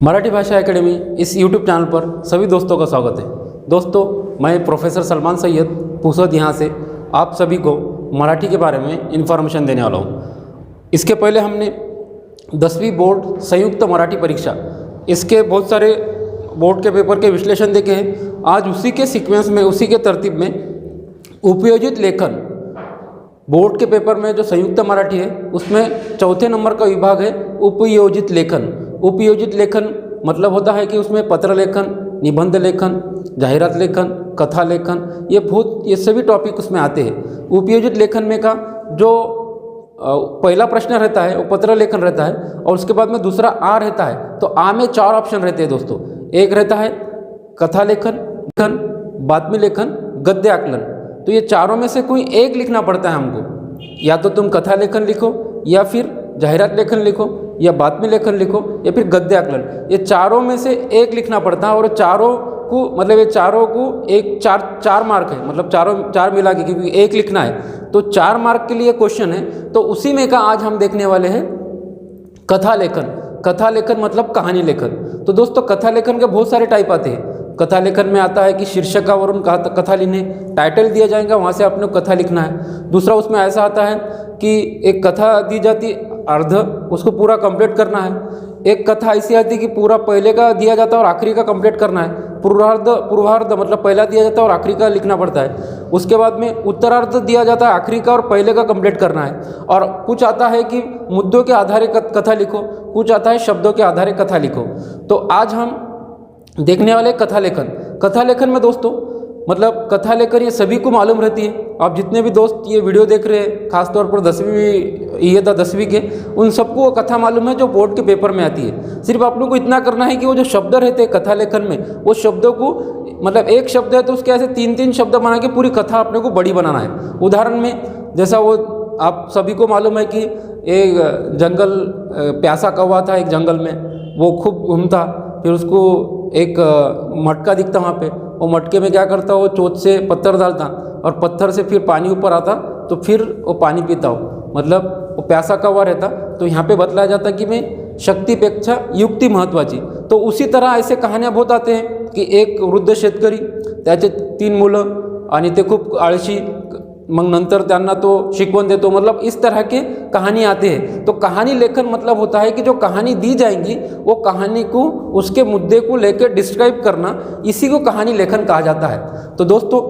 मराठी भाषा एकेडमी इस YouTube channel पर सभी दोस्तों का स्वागत है। दोस्तों, मैं प्रोफेसर सलमान सैयद पुसद यहाँ से आप सभी को मराठी के बारे में इन्फॉर्मेशन देने वाला हूँ। इसके पहले हमने 10वीं बोर्ड संयुक्त मराठी परीक्षा इसके बहुत सारे बोर्ड के पेपर के विश्लेषण देखे हैं। आज उसी के सीक्वेंस में, उसी के तरतीब में उपयोजित लेखन बोर्ड के पेपर में जो संयुक्त मराठी है उसमें चौथे नंबर का विभाग है उपयोजित लेखन। उपयोजित लेखन मतलब होता है कि उसमें पत्र लेखन, निबंध लेखन, जाहिरात लेखन, कथा लेखन, ये सभी टॉपिक उसमें आते हैं। उपयोजित लेखन में का जो पहला प्रश्न रहता है वो पत्र लेखन रहता है और उसके बाद में दूसरा आ रहता है। तो आ में 4 ऑप्शन रहते हैं दोस्तों। एक रहता है कथा लेखन, बातमी लेखन, गद्य आकलन। तो ये चारों में से कोई एक लिखना पड़ता है हमको। या तो तुम कथा लेखन लिखो, या फिर जाहिरात लेखन लिखो, या बातमी लेखन लिखो, या फिर गद्य आकलन। ये चारों में से एक लिखना पड़ता है और चारों को मतलब ये चारों को एक चार मार्क है, मतलब चार मिला के, क्योंकि एक लिखना है तो 4 मार्क के लिए क्वेश्चन है। तो उसी में का आज हम देखने वाले हैं कथा लेखन। कथा लेखन मतलब कहानी लेखन। तो दोस्तों, कथा लेखन के बहुत सारे टाइप आते हैं। कथा लेखन में आता है कि शीर्षकावरून कथा लिखने, टाइटल दिया जाएगा, वहाँ से आपने कथा लिखना है। दूसरा उसमें ऐसा आता है कि एक कथा दी जाती अर्ध, उसको पूरा कंप्लीट करना है। एक कथा ऐसी आती है कि पूरा पहले का दिया जाता है और आखिरी का कंप्लीट करना है। पूर्वार्ध मतलब पहला दिया जाता है और आखिरी का लिखना पड़ता है। उसके बाद में उत्तरार्ध दिया जाता है आखिरी का और पहले का कंप्लीट करना है। और कुछ आता है कि मुद्दों के आधारे कथा लिखो, कुछ आता है शब्दों के आधारे कथा लिखो। तो आज हम देखने वाले कथा लेखन। कथा लेखन में दोस्तों मतलब कथा लेखन ये सभी को मालूम रहती है। आप जितने भी दोस्त ये वीडियो देख रहे हैं, खासतौर पर 10वीं के, उन सबको वो कथा मालूम है जो बोर्ड के पेपर में आती है। सिर्फ आप लोग को इतना करना है कि वो जो शब्द रहते हैं कथा लेखन में, वो शब्दों को मतलब एक शब्द है तो उसके ऐसे 3-3 शब्द बना के पूरी कथा अपने को बड़ी बनाना है। उदाहरण में जैसा वो आप सभी को मालूम है कि एक जंगल प्यासा कौवा था एक जंगल में, वो खूब घूमता, फिर उसको एक मटका दिखता वहाँ पे, वो मटके में क्या करता, वो चोट से पत्थर डालता और पत्थर से फिर पानी ऊपर आता, तो फिर वो पानी पीता हो, मतलब वो प्यासा कौवा रहता। तो यहाँ पे बतलाया जाता कि मैं शक्तीपेक्षा युक्ती महत्वाची। तो उसी तरह ऐसे कहानियाँ बहुत आते हैं कि एक वृद्ध शेतकरी, त्याचे 3 मुलं आणि ते खूप आळशी, मग नंतर त्यांना तो शिकवण देतो, मतलब इस तरह के कहानी आते हैं। तो कहानी लेखन मतलब होता है कि जो कहानी दी जाएंगी वो कहानी को, उसके मुद्दे को लेकर डिस्क्राइब करना, इसी को कहानी लेखन कहा जाता है। तो दोस्तों,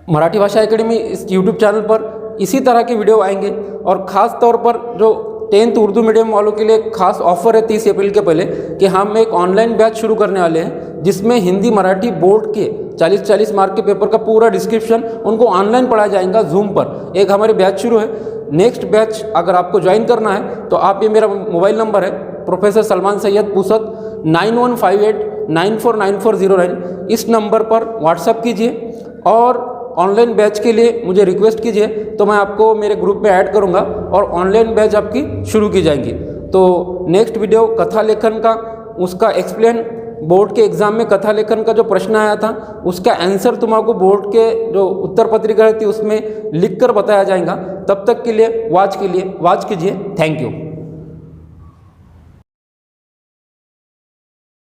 मराठी भाषा एकेडमी इस यूट्यूब चैनल पर इसी तरह के वीडियो आएंगे और ख़ास तौर पर जो 10th उर्दू मीडियम वालों के लिए खास ऑफर है 30 अप्रैल के पहले कि हम एक ऑनलाइन बैच शुरू करने वाले हैं, जिसमें हिंदी मराठी बोर्ड के 40-40 मार्क के पेपर का पूरा डिस्क्रिप्शन उनको ऑनलाइन पढ़ाया जाएगा जूम पर। एक हमारे बैच शुरू है। नेक्स्ट बैच अगर आपको ज्वाइन करना है तो आप, ये मेरा मोबाइल नंबर है प्रोफेसर सलमान सैयद पुसद 9158949409, इस नंबर पर व्हाट्सअप कीजिए और ऑनलाइन बैच के लिए मुझे रिक्वेस्ट कीजिए, तो मैं आपको मेरे ग्रुप में ऐड करूंगा और ऑनलाइन बैच आपकी शुरू की जाएंगी। तो नेक्स्ट वीडियो कथा लेखन का, उसका एक्सप्लेन, बोर्ड के एग्ज़ाम में कथा लेखन का जो प्रश्न आया था उसका आंसर तुमको बोर्ड के जो उत्तर पत्रिका रहती है उसमें लिख कर बताया जाएगा। तब तक के लिए वाच कीजिए। Thank you.